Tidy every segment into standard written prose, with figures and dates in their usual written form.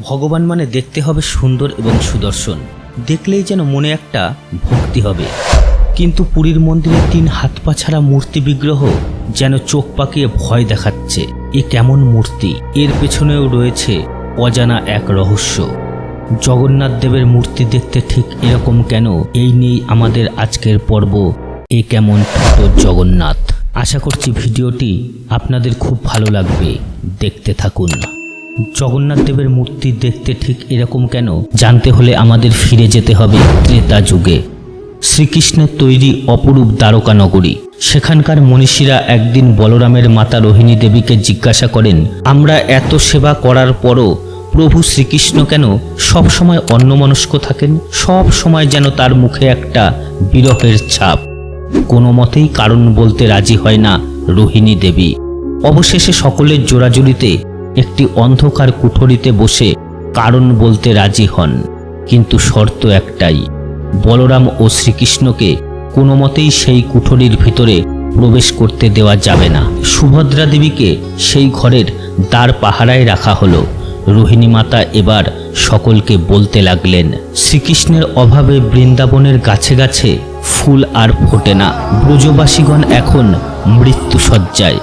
ভগবান মানে দেখতে হবে সুন্দর এবং সুদর্শন, দেখলেই যেন মনে একটা ভক্তি হবে। কিন্তু পুরীর মন্দিরে 3 হাত পা ছাড়া মূর্তি বিগ্রহ যেন চোখ পাকিয়ে ভয় দেখাচ্ছে। এ কেমন মূর্তি? এর পেছনেও রয়েছে অজানা এক রহস্য। জগন্নাথ দেবের মূর্তি দেখতে ঠিক এরকম কেন? এই নিয়েই আমাদের আজকের পর্ব, এ কেমন ছোট জগন্নাথ। আশা করছি ভিডিওটি আপনাদের খুব ভালো লাগবে, দেখতে থাকুন। জগন্নাথ দেবের মূর্তি দেখতে ঠিক এরকম কেন জানতে হলে আমাদের ফিরে যেতে হবে ত্রেতা যুগে। শ্রীকৃষ্ণের তৈরি অপরূপ দ্বারকা নগরী। সেখানকার মনীষীরা একদিন বলরামের মাতা রোহিণী দেবীকে জিজ্ঞাসা করেন, আমরা এত সেবা করার পরও প্রভু শ্রীকৃষ্ণ কেন সব সময় অন্যমনস্ক থাকেন? সব সময় যেন তার মুখে একটা বিরহের ছাপ। কোনো মতেই কারণ বলতে রাজি হয় না রোহিণী দেবী। অবশেষে সকলের জোড়াজুড়িতে একটি অন্ধকার কুঠরিতে বসে কারণ বলতে রাজি হন, কিন্তু শর্ত একটাই, বলরাম ও শ্রীকৃষ্ণকে কোনো মতেই সেই কুঠরির ভিতরে প্রবেশ করতে দেওয়া যাবে না। সুভদ্রা দেবীকে সেই ঘরের দ্বার পাহারায় রাখা হলো। রোহিণী মাতা এবার সকলকে বলতে লাগলেন, শ্রীকৃষ্ণের অভাবে বৃন্দাবনের গাছে গাছে ফুল আর ফোটে না। ব্রজবাসীগণ এখন মৃত্যুশয্যায়।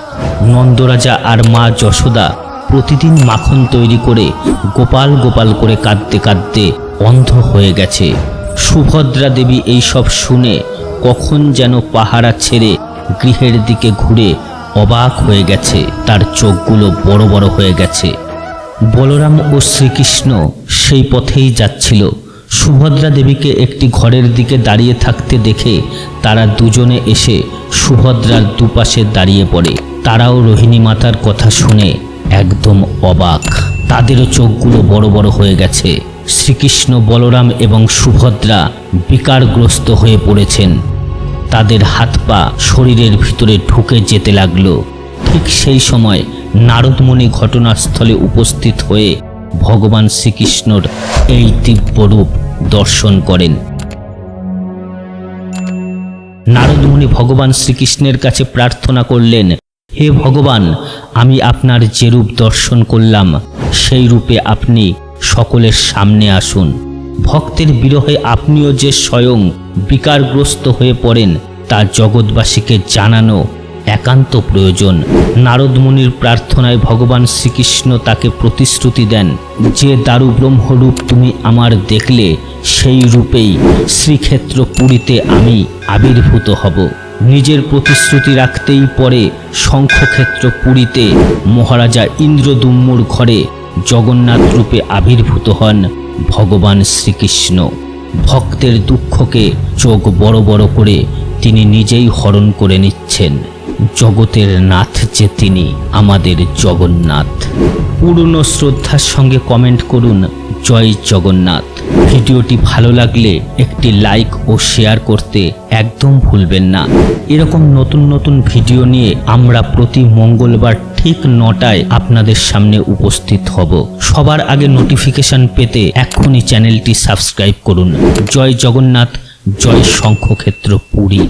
নন্দরাজা আর মা যশোদা প্রতিদিন মাখন তৈরি করে গোপাল গোপাল করে কাঁদতে কাঁদতে অন্ধ হয়ে গেছে। সুভদ্রা দেবী এইসব শুনে কখন যেন পাহারা ছেড়ে গৃহের দিকে ঘুরে অবাক হয়ে গেছে। তার চোখগুলো বড় বড় হয়ে গেছে। বলরাম ও শ্রীকৃষ্ণ সেই পথেই যাচ্ছিল। সুভদ্রা দেবীকে একটি ঘরের দিকে দাঁড়িয়ে থাকতে দেখে তারা দুজনে এসে সুভদ্রার দুপাশে দাঁড়িয়ে পড়ে। তারাও রোহিণী মাতার কথা শুনে একদম অবাক। তাদেরও চোখগুলো বড় বড় হয়ে গেছে। শ্রীকৃষ্ণ, বলরাম এবং সুভদ্রা বিকারগ্রস্ত হয়ে পড়েছেন। তাদের হাত পা শরীরের ভিতরে ঢুকে যেতে লাগলো। ঠিক সেই সময় নারদমুনি ঘটনাস্থলে উপস্থিত হয়ে ভগবান শ্রীকৃষ্ণর এই দিব্য রূপ দর্শন করেন। নারদমুনি ভগবান শ্রীকৃষ্ণের কাছে প্রার্থনা করলেন, হে ভগবান, আমি আপনার যে রূপ দর্শন করলাম সেই রূপে আপনি সকলের সামনে আসুন। ভক্তের বিরহে আপনিও যে স্বয়ং বিকারগ্রস্ত হয়ে পড়েন তা জগৎবাসীকে জানানো একান্ত প্রয়োজন। নারদমুনির প্রার্থনায় ভগবান শ্রীকৃষ্ণ তাকে প্রতিশ্রুতি দেন, যে দারু ব্রহ্মরূপ তুমি আমার দেখলে সেই রূপেই শ্রীক্ষেত্র পুরীতে আমি আবির্ভূত হব। নিজের প্রতিশ্রুতি রাখতেই পরে শঙ্খক্ষেত্র পুরীতে মহারাজা ইন্দ্রদুম্মুর ঘরে জগন্নাথ রূপে আবির্ভূত হন ভগবান শ্রীকৃষ্ণ। ভক্তের দুঃখকে চোখ বড় বড় করে তিনি নিজেই হরণ করে নিচ্ছেন। জগতের নাথ যে তিনি, আমাদের জগন্নাথ। পূর্ণ শ্রদ্ধার সঙ্গে কমেন্ট করুন জয় জগন্নাথ। ভিডিওটি ভালো লাগলে একটি লাইক ও শেয়ার করতে একদম ভুলবেন না। এরকম নতুন নতুন ভিডিও নিয়ে আমরা প্রতি মঙ্গলবার ঠিক 9টায় আপনাদের সামনে উপস্থিত হব। সবার আগে নোটিফিকেশন পেতে এক্ষুনি চ্যানেলটি সাবস্ক্রাইব করুন। জয় জগন্নাথ, জয় শঙ্খক্ষেত্র পুরী।